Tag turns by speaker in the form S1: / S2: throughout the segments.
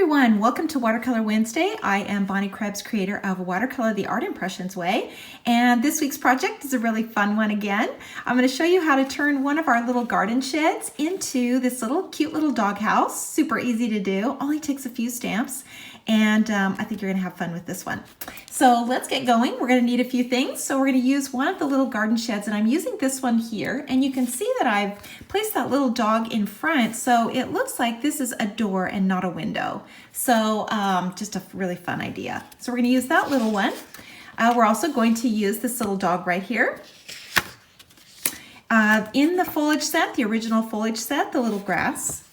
S1: everyone, welcome to Watercolor Wednesday. I am Bonnie Krebs, creator of Watercolor the Art Impressions Way, and this week's project is a really fun one again. I'm going to show you how to turn one of our little garden sheds into this little cute little doghouse. Super easy to do, only takes a few stamps, and I think you're going to have fun with this one. So let's get going. We're going to need a few things. So we're going to use one of the little garden sheds, and I'm using this one here, and you can see that I've placed that little dog in front, so it looks like this is a door and not a window. So just a really fun idea. So we're going to use that little one. We're also going to use this little dog right here. In the foliage set, the original foliage set, the little grass.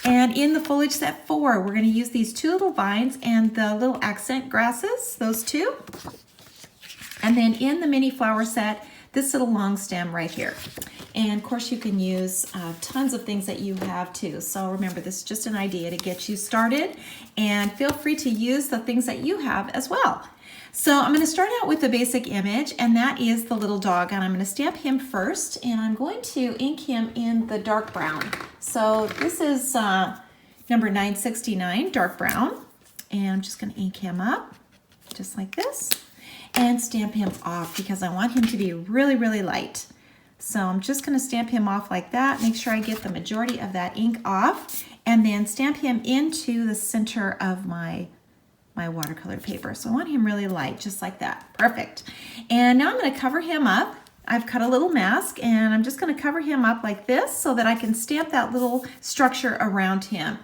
S1: And in the foliage set 4, we're going to use these two little vines and the little accent grasses, those two. And then in the mini flower set, this little long stem right here. And of course you can use tons of things that you have too. So remember, this is just an idea to get you started, and feel free to use the things that you have as well. So I'm going to start out with a basic image, and that is the little dog, and I'm going to stamp him first, and I'm going to ink him in the dark brown. So this is number 969, dark brown, and I'm just going to ink him up just like this and stamp him off because I want him to be really, really light. So I'm just going to stamp him off like that, make sure I get the majority of that ink off, and then stamp him into the center of my watercolor paper. So I want him really light, just like that. Perfect. And now I'm going to cover him up. I've cut a little mask, and I'm just going to cover him up like this so that I can stamp that little structure around him.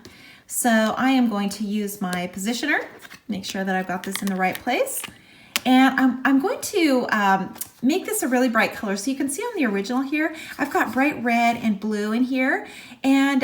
S1: So I am going to use my positioner, make sure that I've got this in the right place. And I'm going to make this a really bright color. So you can see on the original here, I've got bright red and blue in here. And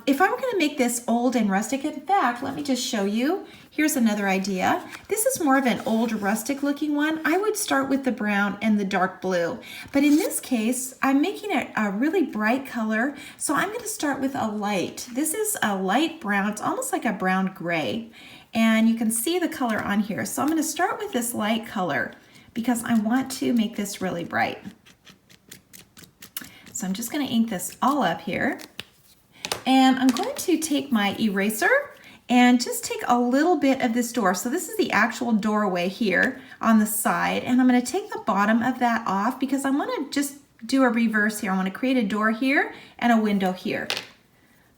S1: if I were going to make this old and rustic, in fact, let me just show you. Here's another idea. This is more of an old rustic looking one. I would start with the brown and the dark blue. But in this case, I'm making it a really bright color. So I'm going to start with a light. This is a light brown. It's almost like a brown gray. And you can see the color on here. So I'm going to start with this light color because I want to make this really bright. So I'm just going to ink this all up here. And I'm going to take my eraser and just take a little bit of this door. So this is the actual doorway here on the side. And I'm going to take the bottom of that off because I want to just do a reverse here. I want to create a door here and a window here.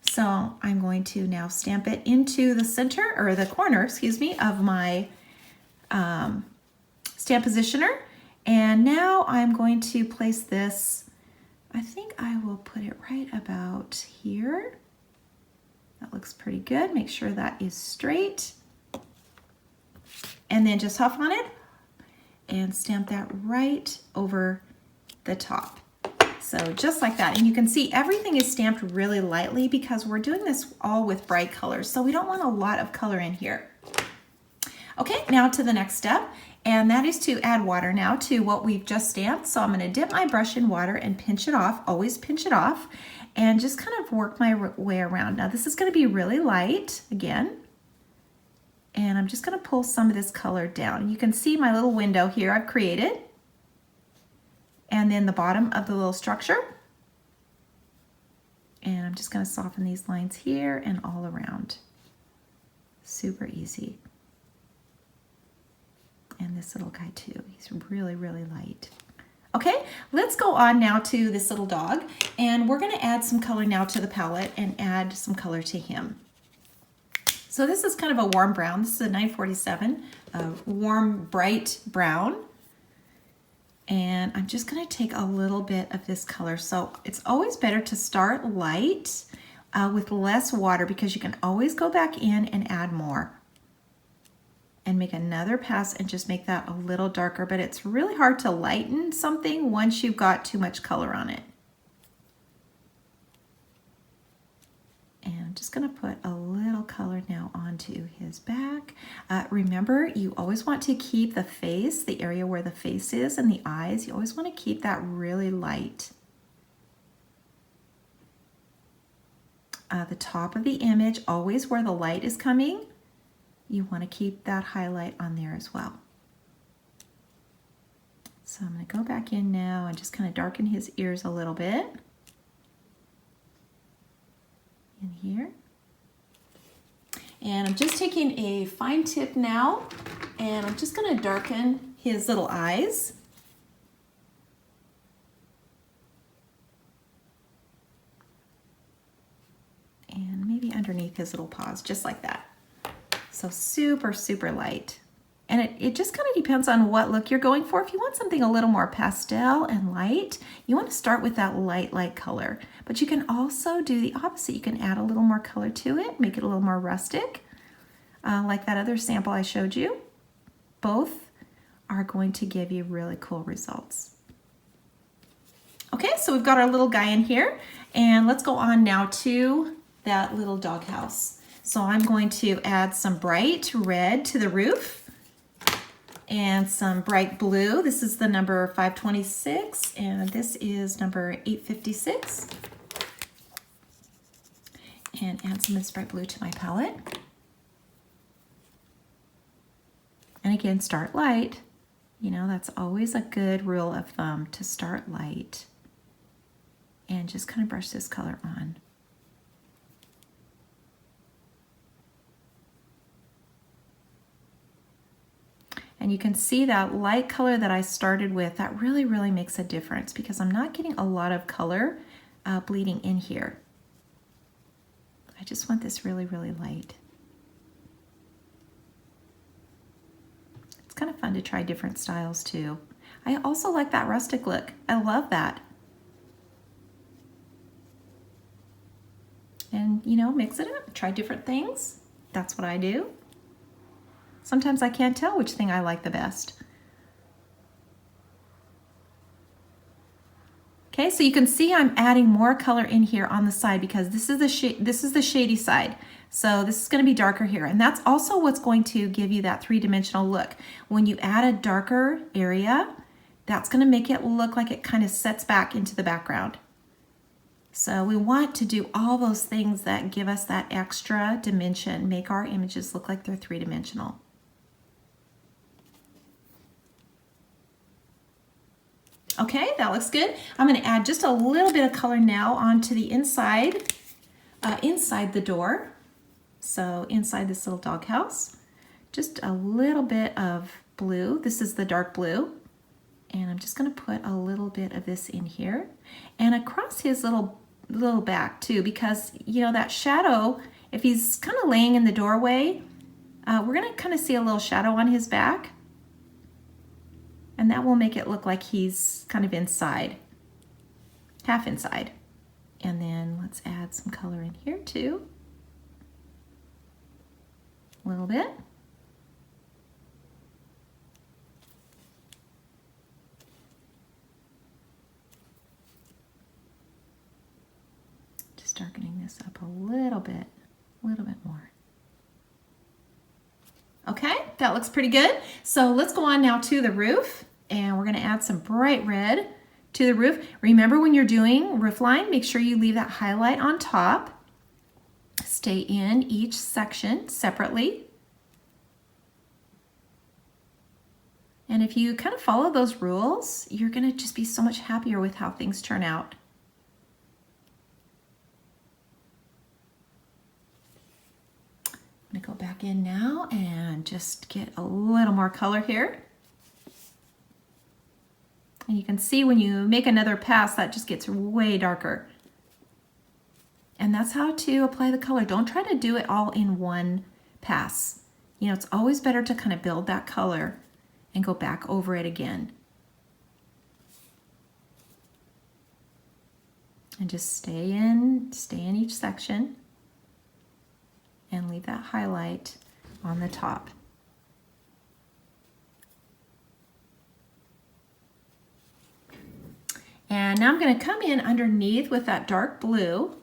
S1: So I'm going to now stamp it into the center, or the corner, excuse me, of my stamp positioner. And now I'm going to place this, I think I will put it right about here. That looks pretty good. Make sure that is straight. And then just huff on it and stamp that right over the top. So just like that. And you can see everything is stamped really lightly because we're doing this all with bright colors. So we don't want a lot of color in here. Okay, now to the next step. And that is to add water now to what we've just stamped. So I'm going to dip my brush in water and pinch it off. Always pinch it off. And just kind of work my way around. Now this is going to be really light again. And I'm just going to pull some of this color down. You can see my little window here I've created. And then the bottom of the little structure. And I'm just going to soften these lines here and all around. Super easy. And this little guy too. He's really, really light. Okay, let's go on now to this little dog. And we're going to add some color now to the palette and add some color to him. So this is kind of a warm brown. This is a 947, a warm, bright brown. And I'm just going to take a little bit of this color. So it's always better to start light with less water because you can always go back in and add more. And make another pass and just make that a little darker. But it's really hard to lighten something once you've got too much color on it. And I'm just going to put a little color now onto his back. Remember, you always want to keep the face, the area where the face is, and the eyes. You always want to keep that really light. The top of the image, always where the light is coming, you want to keep that highlight on there as well. So I'm going to go back in now and just kind of darken his ears a little bit. In here. And I'm just taking a fine tip now, and I'm just going to darken his little eyes. And maybe underneath his little paws, just like that. So super, super light. And it just kind of depends on what look you're going for. If you want something a little more pastel and light, you want to start with that light color. But you can also do the opposite. You can add a little more color to it, make it a little more rustic, like that other sample I showed you. Both are going to give you really cool results. Okay, so we've got our little guy in here, and let's go on now to that little doghouse. So I'm going to add some bright red to the roof and some bright blue. This is the number 526, and this is number 856. And add some of this bright blue to my palette. And again, start light. You know, that's always a good rule of thumb, to start light. And just kind of brush this color on. And you can see that light color that I started with, that really, really makes a difference because I'm not getting a lot of color bleeding in here. I just want this really, really light. It's kind of fun to try different styles too. I also like that rustic look. I love that. And you know, mix it up, try different things. That's what I do. Sometimes I can't tell which thing I like the best. Okay, so you can see I'm adding more color in here on the side because this is the shady side. So this is going to be darker here, and that's also what's going to give you that three-dimensional look. When you add a darker area, that's going to make it look like it kind of sets back into the background. So we want to do all those things that give us that extra dimension, make our images look like they're three-dimensional. Okay, that looks good. I'm going to add just a little bit of color now onto the inside the door. So inside this little doghouse, just a little bit of blue. This is the dark blue. And I'm just going to put a little bit of this in here and across his little back too, because you know that shadow, if he's kind of laying in the doorway, we're going to kind of see a little shadow on his back. And that will make it look like he's kind of inside, half inside. And then let's add some color in here too. A little bit. Just darkening this up a little bit more. Okay, that looks pretty good. So let's go on now to the roof, and we're going to add some bright red to the roof. Remember, when you're doing roof line, make sure you leave that highlight on top. Stay in each section separately. And if you kind of follow those rules, you're going to just be so much happier with how things turn out. I'm going to go back in now and just get a little more color here. And you can see when you make another pass, that just gets way darker. And that's how to apply the color. Don't try to do it all in one pass. You know, it's always better to kind of build that color and go back over it again. And just stay in each section. And leave that highlight on the top. And now I'm going to come in underneath with that dark blue.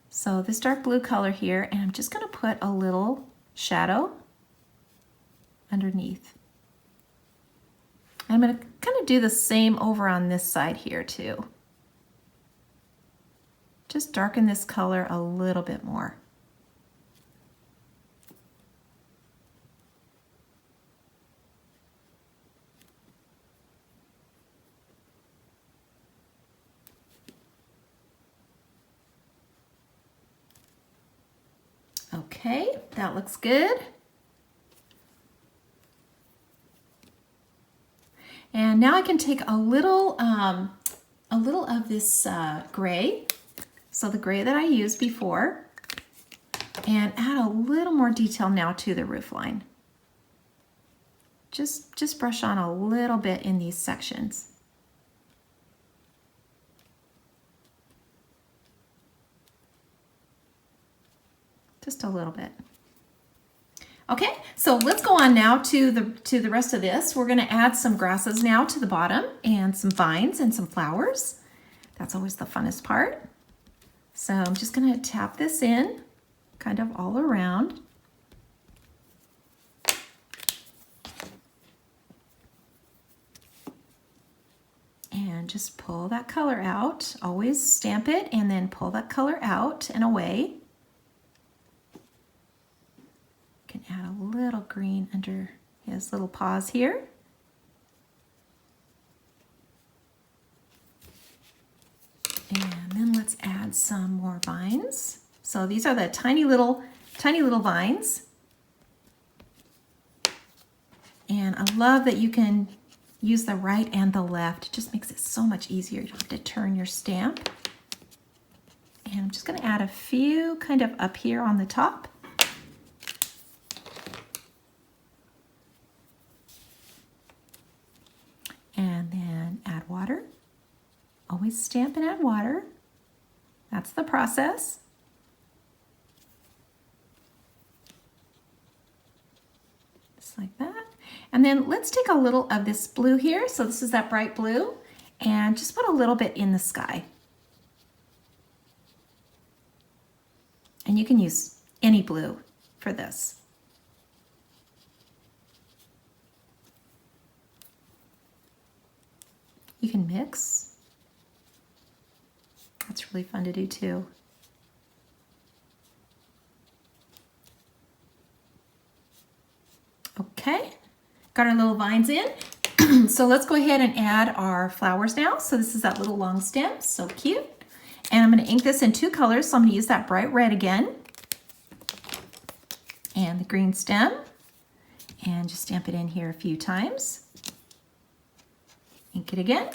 S1: So this dark blue color here, and I'm just going to put a little shadow underneath. I'm going to kind of do the same over on this side here too. Just darken this color a little bit more. Okay, that looks good. And now I can take a little of this gray, so the gray that I used before, and add a little more detail now to the roof line. Just brush on a little bit in these sections. Just a little bit. Okay, so let's go on now to the rest of this. We're gonna add some grasses now to the bottom and some vines and some flowers. That's always the funnest part. So I'm just gonna tap this in kind of all around. And just pull that color out. Always stamp it and then pull that color out and away. Can add a little green under his little paws here. And then let's add some more vines. So these are the tiny little vines. And I love that you can use the right and the left. It just makes it so much easier. You don't have to turn your stamp. And I'm just going to add a few kind of up here on the top. And then add water. Always stamp and add water. That's the process. Just like that. And then let's take a little of this blue here. So this is that bright blue. And just put a little bit in the sky. And you can use any blue for this. You can mix. That's really fun to do too. Okay, got our little vines in. So let's go ahead and add our flowers now. So this is that little long stem, so cute. And I'm going to ink this in 2 colors. So I'm going to use that bright red again and the green stem, and just stamp it in here a few times. Ink it again.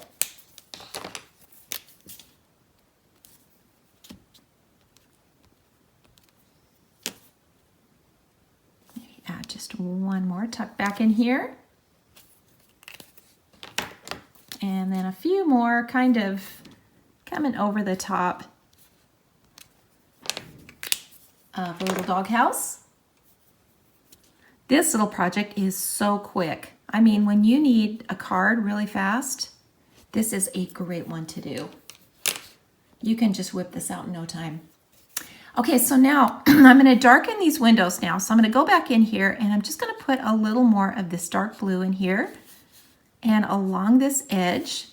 S1: Maybe add just one more, tuck back in here. And then a few more kind of coming over the top of a little doghouse. This little project is so quick. I mean, when you need a card really fast, this is a great one to do. You can just whip this out in no time. Okay, so now I'm going to darken these windows now. So I'm going to go back in here and I'm just going to put a little more of this dark blue in here and along this edge.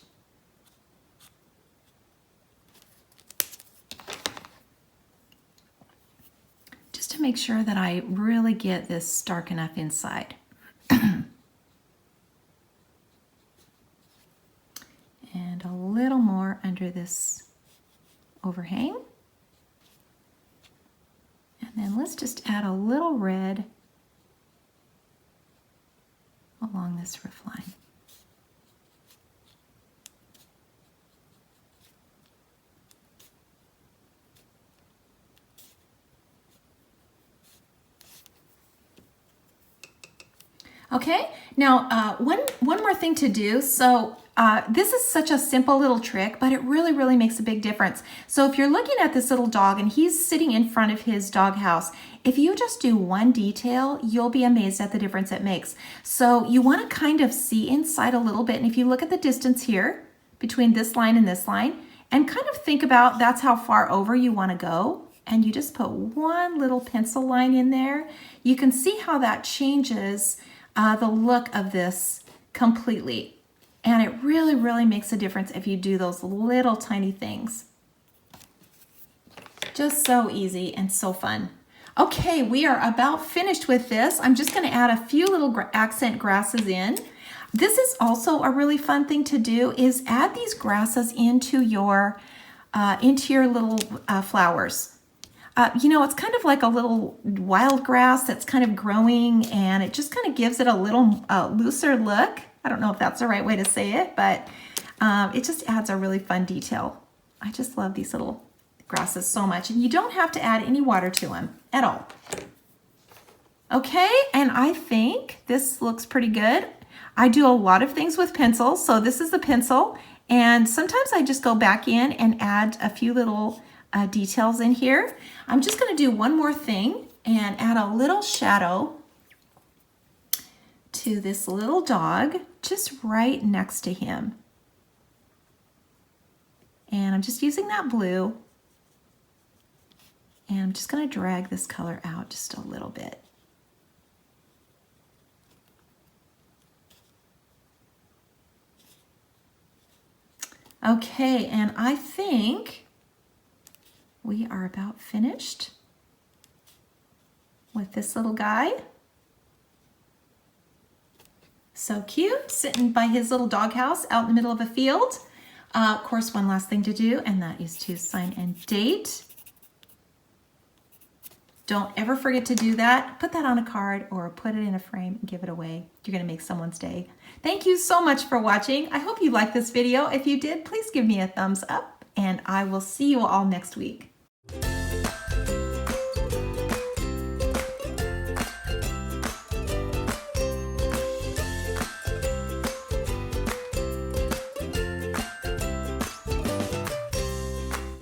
S1: Just to make sure that I really get this dark enough inside. And a little more under this overhang. And then let's just add a little red along this roof line. Okay, now one more thing to do. So this is such a simple little trick, but it really makes a big difference. So if you're looking at this little dog and he's sitting in front of his doghouse, if you just do one detail, you'll be amazed at the difference it makes. So you want to kind of see inside a little bit. And if you look at the distance here between this line and this line, and kind of think about that's how far over you want to go, and you just put one little pencil line in there, you can see how that changes the look of this completely. And it really makes a difference if you do those little tiny things. Just so easy and so fun. Okay, we are about finished with this. I'm just going to add a few little accent grasses in. This is also a really fun thing to do, is add these grasses into your little flowers. you know, it's kind of like a little wild grass that's kind of growing, and it just kind of gives it a little looser look. I don't know if that's the right way to say it, but it just adds a really fun detail. I just love these little grasses so much, and you don't have to add any water to them at all. Okay, and I think this looks pretty good. I do a lot of things with pencils, so this is the pencil, and sometimes I just go back in and add a few little details in here. I'm just going to do one more thing and add a little shadow to this little dog just right next to him. And I'm just using that blue, and I'm just going to drag this color out just a little bit. Okay, and I think we are about finished with this little guy. So cute, sitting by his little doghouse out in the middle of a field. Of course, one last thing to do, and that is to sign and date. Don't ever forget to do that. Put that on a card or put it in a frame and give it away. You're gonna make someone's day. Thank you so much for watching. I hope you liked this video. If you did, please give me a thumbs up, and I will see you all next week.